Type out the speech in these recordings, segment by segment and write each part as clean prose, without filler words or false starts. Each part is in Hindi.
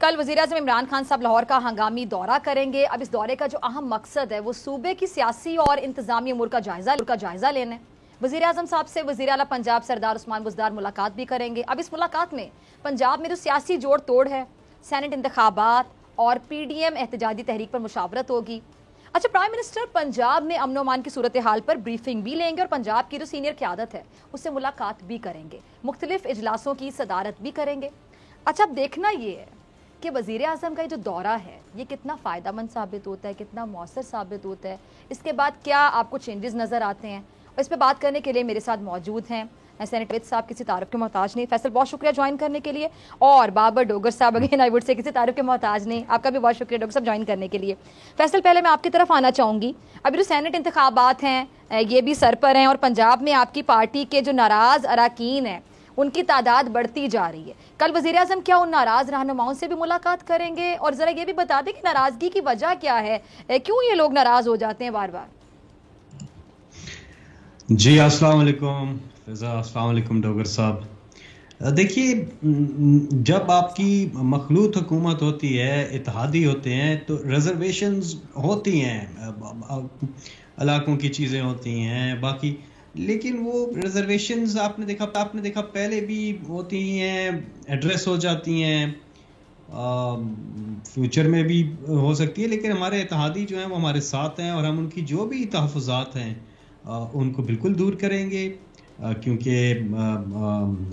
कल वज़ीर-ए-आज़म इमरान खान साहब लाहौर का हंगामी दौरा करेंगे। अब इस दौरे का जो अहम मकसद है वो सूबे की सियासी और इंतजामी उमूर का जायजा लेना है। वज़ीर-ए-आज़म साहब से वज़ीर आला पंजाब सरदार उस्मान बुज़दार मुलाकात भी करेंगे। अब इस मुलाकात में पंजाब में जो सियासी जोड़ तोड़ है, सेनेट इंतखाबात और PDM एहतजाजी तहरीक पर मुशावरत होगी। अच्छा, प्राइम मिनिस्टर पंजाब में अमन अमान की सूरत हाल पर ब्रीफिंग भी लेंगे और पंजाब की जो सीनियर क़यादत है उससे मुलाकात भी करेंगे, मुख्तलिफ इजलासों की सदारत भी करेंगे। अच्छा, अब देखना ये है कि वज़ीर आज़म का ये जो दौरा है ये कितना फ़ायदेमंद साबित होता है, कितना मौसर साबित होता है, इसके बाद क्या आपको चेंजेस नज़र आते हैं। और इस पर बात करने के लिए मेरे साथ मौजूद हैं सेनेटर साहब, किसी तारुफ के मोहताज नहीं। फैसल, बहुत शुक्रिया ज्वाइन करने के लिए। और बाबर डोगर साहब, अगेन आई वुड से किसी तारुफ के मोहताज नहीं, आपका भी बहुत शुक्रिया डॉक्टर साहब ज्वाइन करने के लिए। फैसल, पहले मैं आपकी तरफ आना चाहूँगी। अभी जो सेनेट इंतखाबात हैं ये भी सर पर हैं और पंजाब में आपकी पार्टी के जो नाराज़ अरकान हैं उनकी तादाद बढ़ती जा रही है। कल वज़ीर आज़म क्या उन नाराज़ रहनुमाओं से भी मुलाकात करेंगे? और ज़रा ये भी बता दें कि नाराज़गी की वजह क्या है, क्यों ये लोग नाराज़ हो जाते हैं बार बार? जी अस्सलाम वालेकुम फ़िज़ा, अस्सलाम वालेकुम डोगर साहब। देखिए, जब आपकी मखलूत हुकूमत होती है, इत्तेहादी होते हैं, तो रिजर्वेशंस होती हैं, इलाकों की चीज़ें होती हैं बाकी, लेकिन वो रिजर्वेशंस आपने देखा पहले भी होती हैं, एड्रेस हो जाती हैं, फ्यूचर में भी हो सकती है। लेकिन हमारे इत्तेहादी जो हैं वो हमारे साथ हैं और हम उनकी जो भी तहफ़्फ़ुज़ात हैं उनको बिल्कुल दूर करेंगे, क्योंकि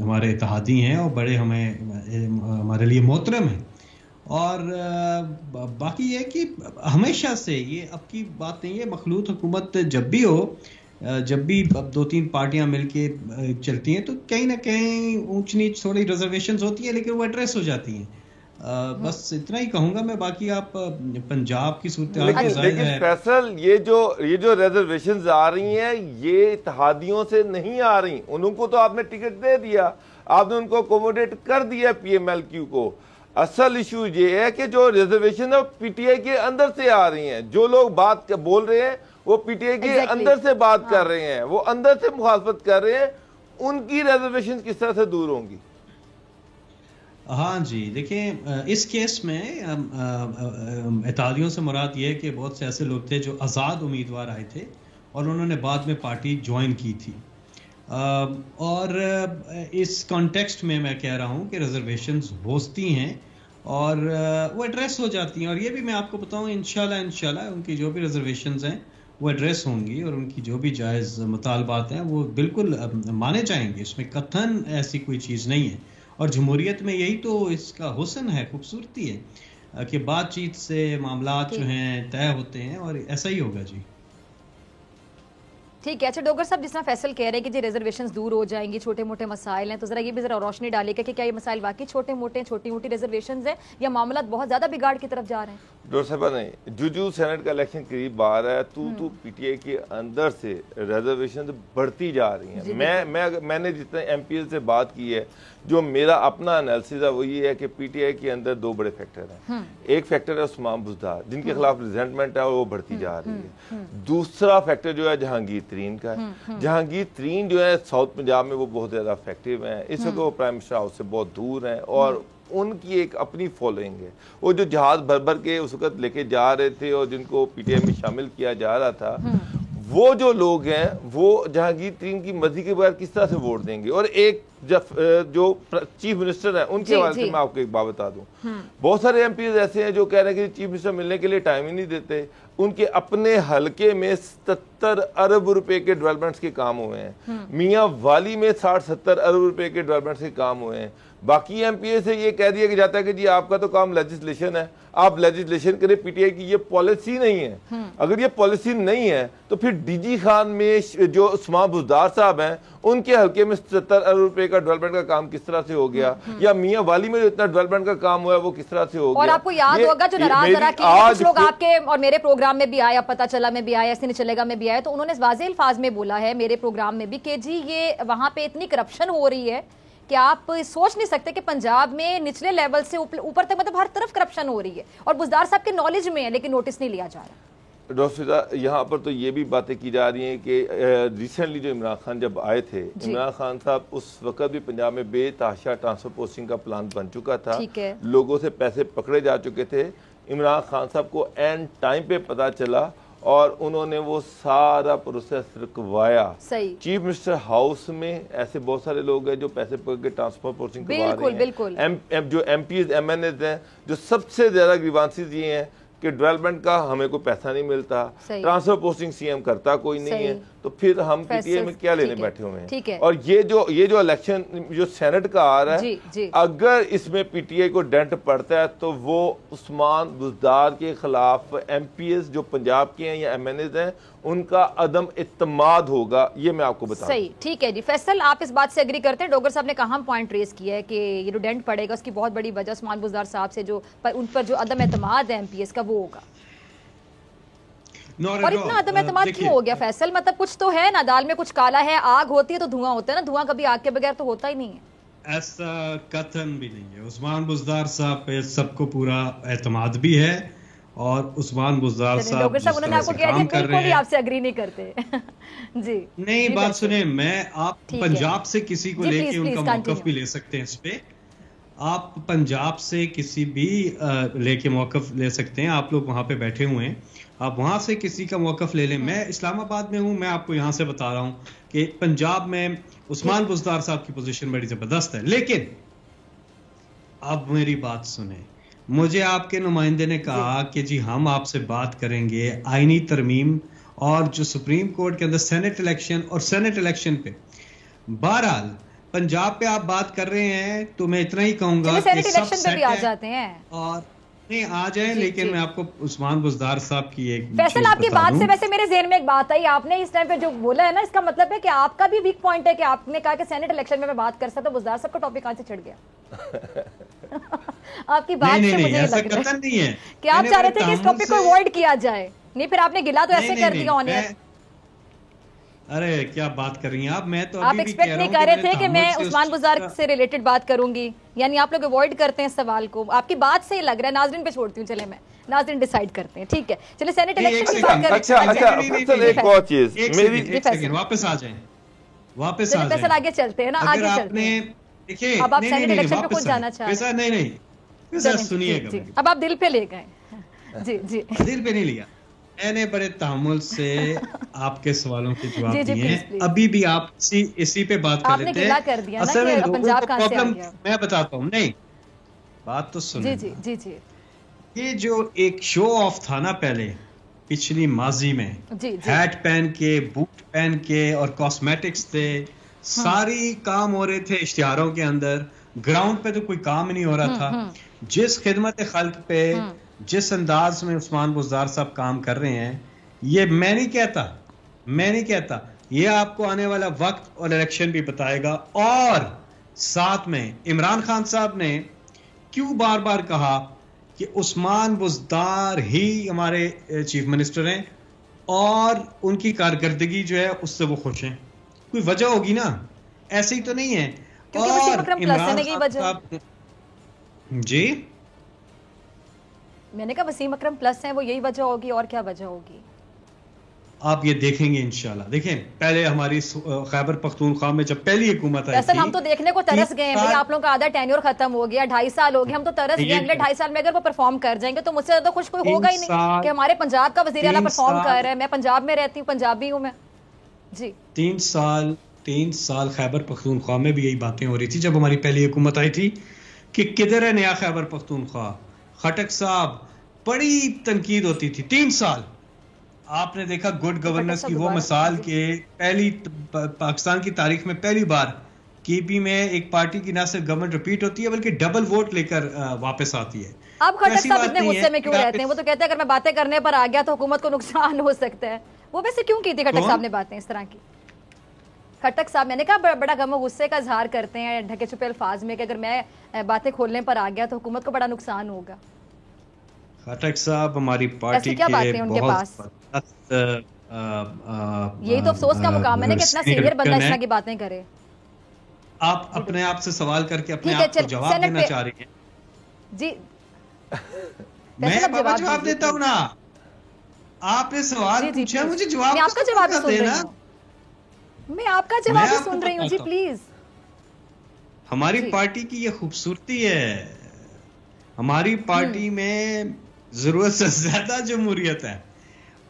हमारे इत्तेहादी हैं और बड़े हमारे लिए मोहतरम हैं। और बाकी ये कि हमेशा से ये अब की बात नहीं है, मखलूत हुकूमत जब भी हो, जब भी अब 2-3 पार्टियां मिलके चलती हैं तो कहीं ना कहीं ऊंच नीच थोड़ी रिजर्वेशंस होती है, लेकिन वो एड्रेस हो जाती हैं। बस इतना ही कहूंगा मैं। बाकी आप पंजाब की सूरत लेकिन फैसल, ये जो रिजर्वेशंस आ रही हैं ये इत्तेहादियों से नहीं आ रही। उनको तो आपने टिकट दे दिया, आपने उनको अकोमोडेट कर दिया PMLQ को। असल इशू ये है कि जो रिजर्वेशन है PTI के अंदर से आ रही हैं। जो लोग बात बोल रहे हैं वो PTI के अंदर से बात कर रहे हैं, वो अंदर से मुखालफत कर रहे हैं। उनकी रिजर्वेशन किस तरह से दूर होंगी? हाँ जी, देखें, इस केस में इत्तेहादियों से मुराद ये है कि बहुत से ऐसे लोग थे जो आज़ाद उम्मीदवार आए थे और उन्होंने बाद में पार्टी ज्वाइन की थी। और इस कॉन्टेक्स्ट में मैं कह रहा हूँ कि रिजर्वेशंस होती हैं और वो एड्रेस हो जाती हैं। और ये भी मैं आपको बताऊँ, इंशाल्लाह उनकी जो भी रिजर्वेशंस हैं वो एड्रेस होंगी और उनकी जो भी जायज़ मुतालबात हैं वो बिल्कुल माने जाएंगे। इसमें कथन ऐसी कोई चीज़ नहीं है। और जमहूरियत में यही तो इसका हुस्न है, खूबसूरती है कि बातचीत से मामलात जो हैं तय होते हैं और ऐसा ही होगा। जी ठीक है। अच्छा डोगर साहब, जिस तरह फैसल कह रहे हैं कि जी रिजर्वेशंस दूर हो जाएंगी, छोटे मोटे मसाइल हैं, तो जरा ये भी जरा रोशनी डालेगा कि क्या ये मसाइल वाकई छोटे मोटे छोटी मोटी रिजर्वेशंस हैं या मामला बहुत ज्यादा बिगाड़ की तरफ जा रहे हैं? डॉक्टर साहब, नहीं, जो सेनेट का इलेक्शन करीब आ रहा है तो PTI के अंदर से रिजर्वेशन बढ़ती जा रही हैं। मैंने जितने MPL से बात की है, जो मेरा अपना एनालिसिस है वो ये है कि PTI के अंदर दो बड़े फैक्टर हैं। एक फैक्टर है उस्मान बुज़दार, जिनके खिलाफ रिजेंटमेंट है और वो बढ़ती जा रही है। दूसरा फैक्टर जो है जहांगीर तरीन का है। जहांगीर तरीन जो है साउथ पंजाब में वो बहुत ज्यादा इफेक्टिव हैं। इस वक्त वो प्राइम मिनिस्टर हाउस से बहुत दूर हैं और उनकी एक अपनी फॉलोइंग है। वो जो जहाज भर भर के उस वक्त लेके जा रहे थे और जिनको PTI में शामिल किया जा रहा था, वो जो लोग हैं वो जहांगीर तरीन की मर्जी के बगैर किस तरह से वोट देंगे? और एक जो चीफ मिनिस्टर है उनके हवाले से मैं आपको एक बात बता दूं, बहुत सारे MPs ऐसे हैं जो कह रहे हैं कि चीफ मिनिस्टर मिलने के लिए टाइम ही नहीं देते। उनके अपने हलके में 77 अरब रुपए के डेवलपमेंट्स के काम हुए हैं। मियां वाली में 60-70 अरब रुपए के डेवलपमेंट्स के काम हुए हैं। बाकी MPA से ये कह दिया जाता है कि जी आपका तो काम लेजिस्लेशन है, आप लेजिस्लेशन करें। PTI की ये पॉलिसी नहीं है। अगर ये पॉलिसी नहीं है तो फिर DG खान में जो उस्मान बुज़दार साहब हैं उनके हल्के में 77 अरब रुपए का डेवलपमेंट का काम किस तरह से हो गया, या मियां वाली में जो इतना डेवलपमेंट का काम हुआ है वो किस तरह से हो गया। और आपको याद होगा जो नाराज कुछ लोग आपके और मेरे प्रोग्राम में भी आया, पता चला में भी आया, ऐसे नहीं चलेगा में भी आया, तो उन्होंने वाज़ेह अल्फाज में बोला है मेरे प्रोग्राम में भी कि जी ये वहां पे इतनी करप्शन हो रही है कि आप सोच नहीं सकते कि पंजाब में निचले लेवल से ऊपर तक मतलब हर तरफ करप्शन हो रही है और बुज़दार साहब के नॉलेज में है, लेकिन नोटिस नहीं लिया जा रहा। डॉक्टर यहाँ पर तो ये भी बातें की जा रही हैं कि रिसेंटली जो इमरान खान जब आए थे, इमरान खान साहब उस वक्त भी पंजाब में बेतहाशा ट्रांसफर पोस्टिंग का प्लान बन चुका था, लोगों से पैसे पकड़े जा चुके थे। इमरान खान साहब को एंड टाइम पे पता चला और उन्होंने वो सारा प्रोसेस रुकवाया। चीफ मिनिस्टर हाउस में ऐसे बहुत सारे लोग हैं जो पैसे पकड़ के ट्रांसफर पोस्टिंग करवा रहे हैं। जो एमपीज एमएनएज हैं, जो सबसे ज्यादा ग्रीवांसेस ये हैं कि डेवलपमेंट का हमें कोई पैसा नहीं मिलता, ट्रांसफर पोस्टिंग सीएम करता कोई नहीं है, तो फिर हम पीटीआई में क्या लेने बैठे हुए हैं। और ये जो इलेक्शन जो सेनेट का आ रहा है, अगर इसमें पीटीआई को डेंट पड़ता है तो वो उस्मान बुज़दार के खिलाफ एमपीएस जो पंजाब के हैं या एमएनएज हैं उनका अदम इत्तमाद होगा, ये मैं आपको बताऊं। सही, ठीक है जी। फैसल, आप इस बात से एग्री करते हैं? डोगर साहब ने कहा पॉइंट रेस किया है कि ये जो डेंट पड़ेगा उसकी बहुत बड़ी वजह उस्मान बुज़दार साहब से जो उन पर जो अदम एतमाद है एमपीएस का वो होगा। और इतना अदम एतमाद क्यों हो गया फैसल? मतलब कुछ तो है ना, दाल में कुछ काला है, आग होती है तो धुआं होता है ना, धुआं कभी आग के बगैर तो होता ही नहीं है। ऐसा कथन भी नहीं है। उस्मान बुज़दार साहब पे सबको पूरा एतमाद भी है और उस्मान बुज़दार साहब उन्होंने आपको कह दिया बिल्कुल ही आपसे एग्री नहीं करते जी नहीं, बात सुने, मैं आप पंजाब से किसी को लेके उनका मौक़िफ़ भी ले सकते हैं। इस पे आप पंजाब से किसी भी लेके मौक़िफ़ ले सकते हैं। आप लोग वहां पे बैठे हुए हैं, आप वहां से किसी का मौक़िफ़ ले लें। मैं इस्लामाबाद में हूं, मैं आपको यहां से बता रहा हूं कि पंजाब में उस्मान बुज़दार साहब की पोजीशन बड़ी जबरदस्त है। लेकिन अब मेरी बात सुने, मुझे आपके नुमाइंदे ने कहा कि जी हम आपसे बात करेंगे आईनी तरमीम और जो सुप्रीम कोर्ट के अंदर सेनेट इलेक्शन और सेनेट इलेक्शन पे। बहरहाल पंजाब पे आप बात कर रहे हैं तो मैं इतना ही कहूंगा कि सब सेट भी आ जाते हैं और नहीं आ जाए, लेकिन मैं आपको उस्मान बुज़दार साहब की एक फैसल, आपकी बात से वैसे मेरे ज़हन में एक बात आई। आपने इस टाइम पे जो बोला है ना, इसका मतलब है कि आपका भी वीक पॉइंट है कि आपने कहा कि सेनेट इलेक्शन में मैं बात कर सकता हूं। बुज़दार साहब का टॉपिक कहां से चढ़ गया? आपकी बात से मुझे लग रहा है कि आप चाह रहे थे कि इस टॉपिक को अवॉइड किया जाए। नहीं, फिर आपने गिला तो ऐसे कर दिया ऑन एयर। अरे क्या बात कर रही हैं आप? मैं तो आप एक्सपेक्ट नहीं कर रहे थे कि मैं उस्मान बुज़दार से रिलेटेड बात करूंगी, यानी आप लोग अवॉइड करते हैं सवाल को। आपकी बात से ही लग रहा है। नाज़रीन पे छोड़ती हूँ, चले मैं नाज़रीन डिसाइड करते हैं, ठीक है? चले सेनेट इलेक्शन की बात करें। अच्छा, एक और चीज मेरी वापस आ जाए, वापस आ जाए, आगे चलते हैं ना, आगे चलते हैं। देखिए अब आप सेनेट इलेक्शन पे खुद जाना चाह रहे हैं? नहीं, सुनिएगा, अब आप दिल पे ले गए। जी जी, दिल पे नहीं लिया, मैंने बड़े तहम्मुल से आपके सवालों के जवाब दिए हैं। अभी भी आप इसी पे बात कर लेते हैं। असल में पंजाब कहां से आ गया? मैं बताता हूँ। नहीं, बात तो सुनिए। जी जी जी, ये जो एक शो ऑफ था ना पहले पिछली माजी में, हैट पहन के, बूट पहन के और कॉस्मेटिक्स थे, सारी काम हो रहे थे इश्तिहारों के अंदर, ग्राउंड पे तो कोई काम नहीं हो रहा था। जिस खिदमत खल्क पे जिस अंदाज में उस्मान बुज़दार साहब काम कर रहे हैं, ये मैं नहीं कहता, ये आपको आने वाला वक्त और इलेक्शन भी बताएगा। और साथ में इमरान खान साहब ने क्यों बार बार कहा कि उस्मान बुज़दार ही हमारे चीफ मिनिस्टर हैं और उनकी कारकर्दगी जो है उससे वो खुश हैं, कोई वजह होगी ना, ऐसे ही तो नहीं है। और इमरान खान साहब जी, मैंने कहा वसीम अकरम प्लस है, वो यही वजह होगी, और क्या वजह होगी? आप ये देखेंगे इंशाल्लाह। देखें, पहले हमारी खैबर पख्तूनख्वा में जब पहली हुकूमत आई थी, हम तो देखने को तरस गए हैं भाई। आप लोगों का आधा टेन्योर खत्म हो गया, 2.5 साल हो गए, हम तो तरस गए। अगले 2.5 साल में अगर वो परफॉर्म कर जाएंगे तो मुझसे ज्यादा खुश कोई होगा ही नहीं कि हमारे पंजाब का वज़ीर आला परफॉर्म कर रहा है। मैं पंजाब में रहती हूँ, पंजाबी हूँ मैं जी। 3 साल खैबर पख्तूनख्वा में भी यही बातें हो रही थी जब हमारी पहली हुकूमत आई थी कि किधर है नया खैबर पख्तूनख्वा। खटक साहब, बड़ी तनकीद होती थी 3 साल। आपने देखा गुड गवर्नेंस की वो मिसाल के पहली पाकिस्तान की तारीख में पहली बार केपी में एक पार्टी की ना सिर्फ गवर्नमेंट रिपीट होती है बल्कि डबल वोट लेकर वापस आती है। अब खटक साहब इतने गुस्से में क्यों रहते हैं? वो तो कहते हैं अगर मैं बातें करने पर आ गया तो हुकूमत को नुकसान हो सकता है। वो वैसे क्यों की थी खटक साहब ने बातें इस तरह की? खटक साहब, मैंने कहा बड़ा गम गुस्से का इजहार करते हैं ढके छुपे अल्फाज में कि अगर मैं बातें खोलने पर आ गया तो हुकूमत को बड़ा नुकसान होगा। खटक साहब हमारी पार्टी क्या बातें उनके पास? यही तो अफसोस का मुकाम है ना कि इतना सीनियर बंदा इस तरह की बातें करे। आप अपने आप से सवाल करके अपने आप को जवाब देना चाह रही हैं जी। मैं जवाब देता हूँ ना, आपने सवाल पूछा, मुझे जवाब मैं आपका जवाब भी सुन रही देना। हूं, मैं आपका जवाब भी सुन रही हूं जी, प्लीज। हमारी पार्टी की ये खूबसूरती है, हमारी पार्टी में जरूरत से ज्यादा जमहूरियत है।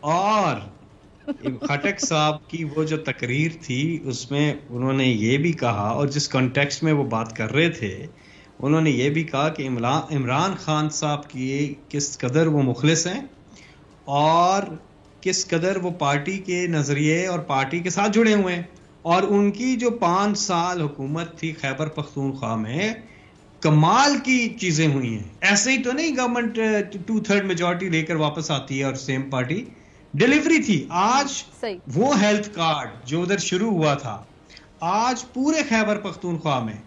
और खटक साहब की वो जो तकरीर थी उसमें उन्होंने ये भी कहा, और जिस कॉन्टेक्स्ट में वो बात कर रहे थे उन्होंने ये भी कहा कि इमरान खान साहब की किस कदर वो मुखलिस हैं और किस कदर वो पार्टी के नजरिए और पार्टी के साथ जुड़े हुए हैं। और उनकी जो 5 साल हुकूमत थी खैबर पख्तूनख्वा में, कमाल की चीजें हुई हैं। ऐसे ही तो नहीं गवर्नमेंट 2/3 मेजॉरिटी लेकर वापस आती है और सेम पार्टी डिलीवरी थी। आज वो हेल्थ कार्ड जो उधर शुरू हुआ था, आज पूरे खैबर पख्तूनख्वा में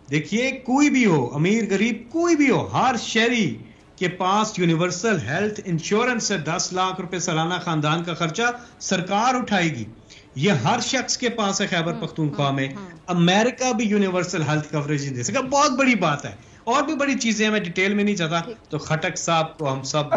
देखिए, कोई भी हो, अमीर गरीब कोई भी हो, हर शहरी के पास यूनिवर्सल हेल्थ इंश्योरेंस है। 10 लाख रुपए सालाना खानदान का खर्चा सरकार उठाएगी। ये हर शख्स के पास है खैबर पख्तूनख्वा में। अमेरिका भी यूनिवर्सल हेल्थ कवरेज दे सका, बहुत बड़ी बात है। और भी बड़ी चीजें मैं डिटेल में नहीं जाता, तो खटक साहब को हम सब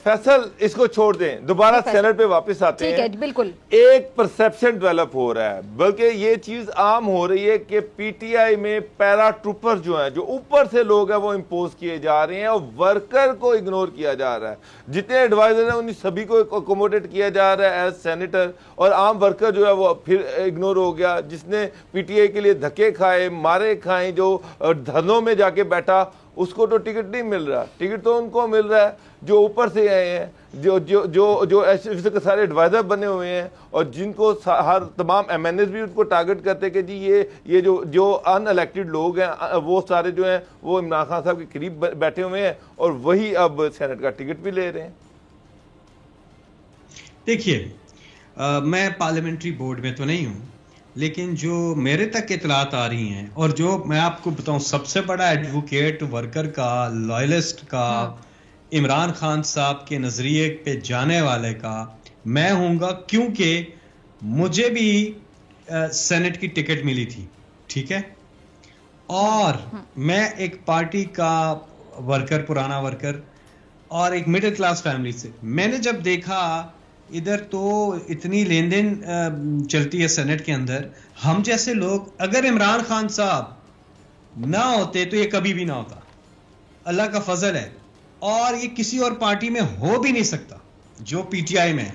फैसल इसको छोड़ दें, दोबारा सेनेट पे वापस आते हैं। बिल्कुल एक परसेप्शन डेवलप हो रहा है, बल्कि ये चीज आम हो रही है कि पीटीआई में पैरा ट्रूपर जो है, जो ऊपर से लोग हैं, वो इंपोज किए जा रहे हैं और वर्कर को इग्नोर किया जा रहा है। जितने एडवाइजर हैं उन सभी को अकोमोडेट किया जा रहा है एज सेनेटर, और आम वर्कर जो है वो फिर इग्नोर हो गया। जिसने पीटीआई के लिए धक्के खाए, मारे खाए, जो धरनों में जाके बैठा, उसको तो टिकट नहीं मिल रहा। टिकट तो उनको मिल रहा है जो ऊपर से आए हैं, जो जो जो जो ऐसे के सारे एडवाइजर बने हुए हैं, और जिनको हर तमाम एमएनएस भी उनको टारगेट करते हैं कि जी ये जो अनइलेक्टेड लोग हैं वो सारे जो हैं वो इमरान खान साहब के करीब बैठे हुए हैं, और वही अब सेनेट का टिकट भी ले रहे हैं। देखिए, मैं पार्लियामेंट्री बोर्ड में तो नहीं हूं, लेकिन जो मेरे तक इतलात आ रही हैं, और जो मैं आपको बताऊं, सबसे बड़ा एडवोकेट वर्कर का, लॉयलिस्ट का, इमरान खान साहब के नजरिए पे जाने वाले का मैं हूंगा, क्योंकि मुझे भी सेनेट की टिकट मिली थी, ठीक है। और मैं एक पार्टी का वर्कर, पुराना वर्कर, और एक मिडिल क्लास फैमिली से, मैंने जब देखा इधर तो इतनी लेन देन चलती है सेनेट के अंदर, हम जैसे लोग, अगर इमरान खान साहब ना होते तो ये कभी भी ना होता, अल्लाह का फजल है। और ये किसी और पार्टी में हो भी नहीं सकता जो पीटीआई में है।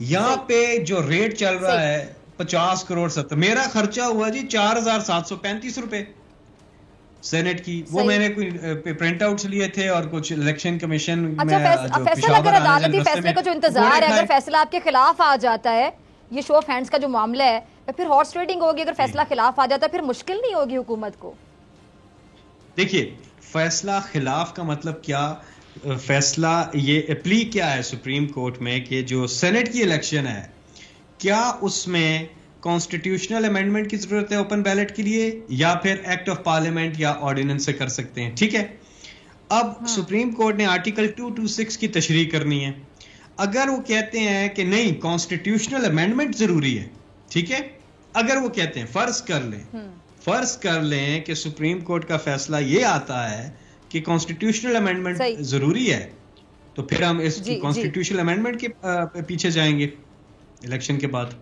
यहां पे जो रेट चल रहा है 50 करोड़ 70, मेरा खर्चा हुआ जी 4735 रुपए सेनेट की। वो मैंने कोई प्रिंट आउट्स लिए थे और कुछ इलेक्शन कमीशन में फैसला, अगर अदालती फैसले का जो इंतजार है, अगर फैसला आपके खिलाफ आ जाता है, ये शो ऑफ हैंड्स का जो मामला है, फिर हॉर्स ट्रेडिंग होगी। अगर फैसला खिलाफ आ जाता है फिर मुश्किल नहीं होगी हुकूमत को? देखिए, फैसला खिलाफ का मतलब क्या, फैसला ये प्ली क्या है सुप्रीम कोर्ट में कि जो सेनेट की इलेक्शन है, क्या उसमें कॉन्स्टिट्यूशनल अमेंडमेंट की जरूरत है ओपन बैलेट के लिए, या फिर एक्ट ऑफ पार्लियामेंट या ऑर्डिनेंस से कर सकते हैं, ठीक है। अब सुप्रीम कोर्ट ने आर्टिकल 226 की तशरीह करनी है। अगर वो कहते हैं कि नहीं, कॉन्स्टिट्यूशनल अमेंडमेंट जरूरी है, ठीक है, अगर वो कहते हैं, फर्ज कर लें कि सुप्रीम कोर्ट का फैसला ये आता है कि कॉन्स्टिट्यूशनल अमेंडमेंट जरूरी है, तो फिर हम इस कॉन्स्टिट्यूशनल अमेंडमेंट के पीछे जाएंगे इलेक्शन के बाद।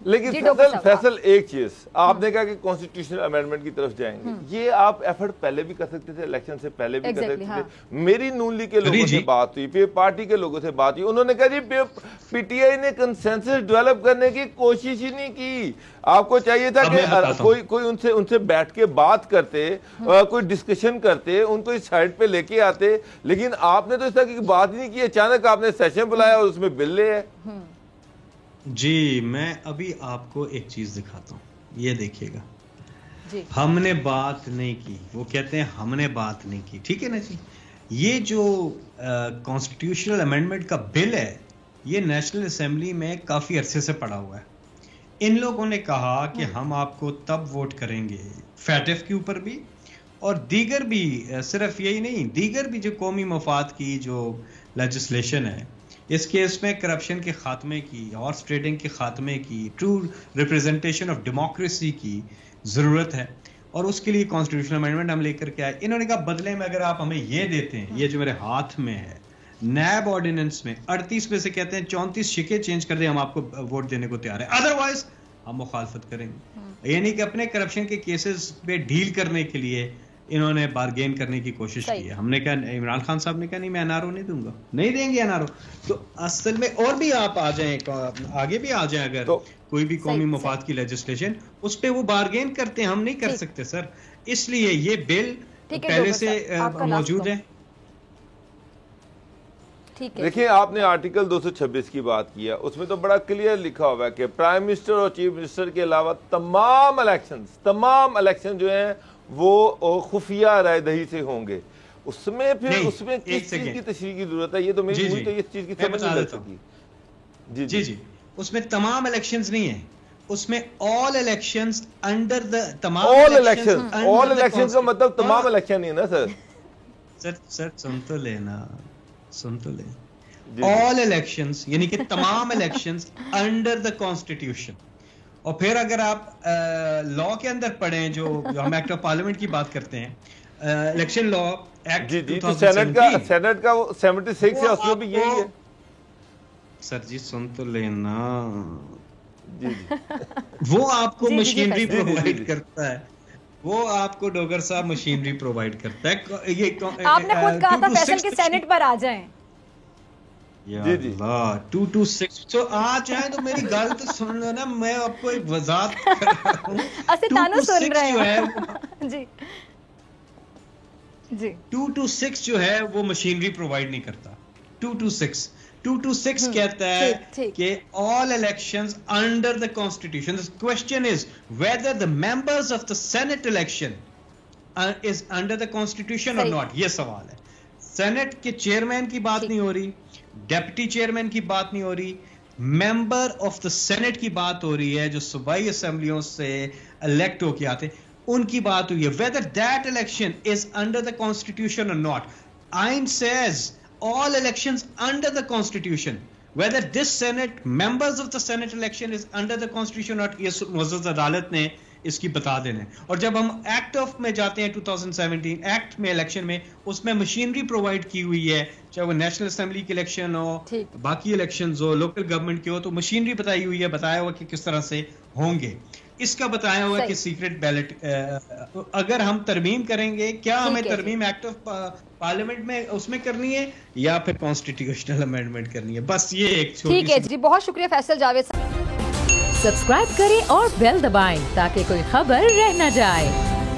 लेकिन फैसल एक चीज आपने कहा कि कॉन्स्टिट्यूशनल अमेंडमेंट की तरफ जाएंगे, ये आप एफर्ट पहले भी कर सकते थे, इलेक्शन से पहले भी कर सकते थे। मेरी नून लीग के लोगों से बात हुई, फिर पार्टी के लोगों से बात हुई, उन्होंने कहा जी पीटीआई ने कंसेंसस डेवलप करने की कोशिश ही नहीं की। आपको चाहिए था कि कोई उनसे बैठ के बात करते, कोई डिस्कशन करते, उनको इस साइड पे लेके आते, लेकिन आपने तो इस तरह की बात ही नहीं की। अचानक आपने सेशन बुलाया और उसमें बिल ले है। जी, मैं अभी आपको एक चीज दिखाता हूँ, ये देखिएगा। हमने बात नहीं की, वो कहते हैं हमने बात नहीं की, ठीक है ना जी। ये जो कॉन्स्टिट्यूशनल अमेंडमेंट का बिल है, ये नेशनल असेंबली में काफी अरसे से पड़ा हुआ है। इन लोगों ने कहा कि हम आपको तब वोट करेंगे फैटिफ के ऊपर भी, और दीगर भी, सिर्फ यही नहीं, दीगर भी जो कौमी मफाद की जो लेजिस्लेशन है, इस केस में करप्शन के खात्मे की, हॉर्स ट्रेडिंग के खात्मे की, ट्रू रिप्रेजेंटेशन ऑफ डेमोक्रेसी की जरूरत है, और उसके लिए कॉन्स्टिट्यूशनल अमेंडमेंट हम लेकर के आए। इन्होंने कहा बदले में अगर आप हमें ये देते हैं, ये जो मेरे हाथ में है नैब ऑर्डिनेंस में 38 में से कहते हैं 34 शिके चेंज कर दे, हम आपको वोट देने को तैयार है, अदरवाइज हम मुखालफत करेंगे। यानी कि अपने करप्शन के केसेस पे डील करने के लिए इन्होंने बार्गेन करने की कोशिश की है। हमने कहा, इमरान खान साहब ने कहा नहीं मैं एनआरओ नहीं दूंगा, नहीं देंगे एनआरओ। तो असल में और भी आप आ जाएं, आगे भी आ जाएं, अगर तो कोई भी कौमी मुफाद की लेजिस्लेशन उस पे वो बार्गेन करते हैं, हम नहीं कर सकते सर। इसलिए ये बिल पहले से मौजूद है। देखिए, आपने आर्टिकल 226 की बात किया, उसमें तो बड़ा क्लियर लिखा हुआ है कि प्राइम मिनिस्टर और चीफ मिनिस्टर के अलावा तमाम इलेक्शन जो हैं वो खुफिया रायदही से होंगे। उसमें फिर उसमें किस चीज की तशरीह की जरूरत है? ये तो मेरी तो इस चीज की समझ नहीं लग सकी। जी, उसमें तमाम इलेक्शंस नहीं है, उसमें ऑल इलेक्शंस अंडर द तमाम ऑल इलेक्शन का मतलब तमाम इलेक्शन नहीं है ना सर। सर सुन तो ले ऑल इलेक्शंस यानी कि तमाम इलेक्शंस अंडर द कॉन्स्टिट्यूशन। और फिर अगर आप लॉ के अंदर पढ़ें, जो हम एक्ट ऑफ पार्लियामेंट की बात करते हैं, इलेक्शन लॉ एक्ट, तो सेनेट का 76 है, उसमें भी यही है। सर जी सुन तो लेना जी। वो आपको मशीनरी प्रोवाइड करता है, वो आपको डोगर साहब मशीनरी प्रोवाइड करता है। ये आपने खुद कहा था फैसल के सेनेट पर आ जाएं। जी 226 तो आ जाए तो मेरी गल तो सुन लो ना, मैं आपको एक वजाहत कर रहा हूं। 226 जो है जी 226 जो है वो मशीनरी प्रोवाइड नहीं करता। 226 कहता है कि all elections under the constitution. The question is whether the members of the senate election is under the constitution और नॉट, ये सवाल है। सेनेट के चेयरमैन की बात नहीं हो रही, डेप्टी चेयरमैन की बात नहीं हो रही, मेंबर ऑफ द सेनेट की बात हो रही है, जो सूबाई असेंबलियों से इलेक्ट होके आते, उनकी बात हुई है। Whether that election is under the constitution और नॉट, आइन says all elections under the constitution, whether this senate members of the senate election is under the constitution or not, ये मुअज़्ज़ज़ अदालत ने इसकी बता देना। और जब हम एक्ट ऑफ में जाते हैं 2017 एक्ट में इलेक्शन में, उसमें मशीनरी प्रोवाइड की हुई है, चाहे वो नेशनल असेंबली के इलेक्शन हो, बाकी इलेक्शंस हो, लोकल गवर्नमेंट के हो, तो मशीनरी बताई हुई है, बताया हुआ कि किस तरह से होंगे। इसका बताया हुआ कि सीक्रेट बैलेट। अगर हम तरमीम करेंगे, क्या हमें तरमीम एक्ट ऑफ पार्लियामेंट में उसमें करनी है या फिर कॉन्स्टिट्यूशनल अमेंडमेंट करनी है? बस ये एक छोटी ठीक है जी, बहुत शुक्रिया फैसल जावेद। सब्सक्राइब करें और बेल दबाएं ताकि कोई खबर रह न जाए।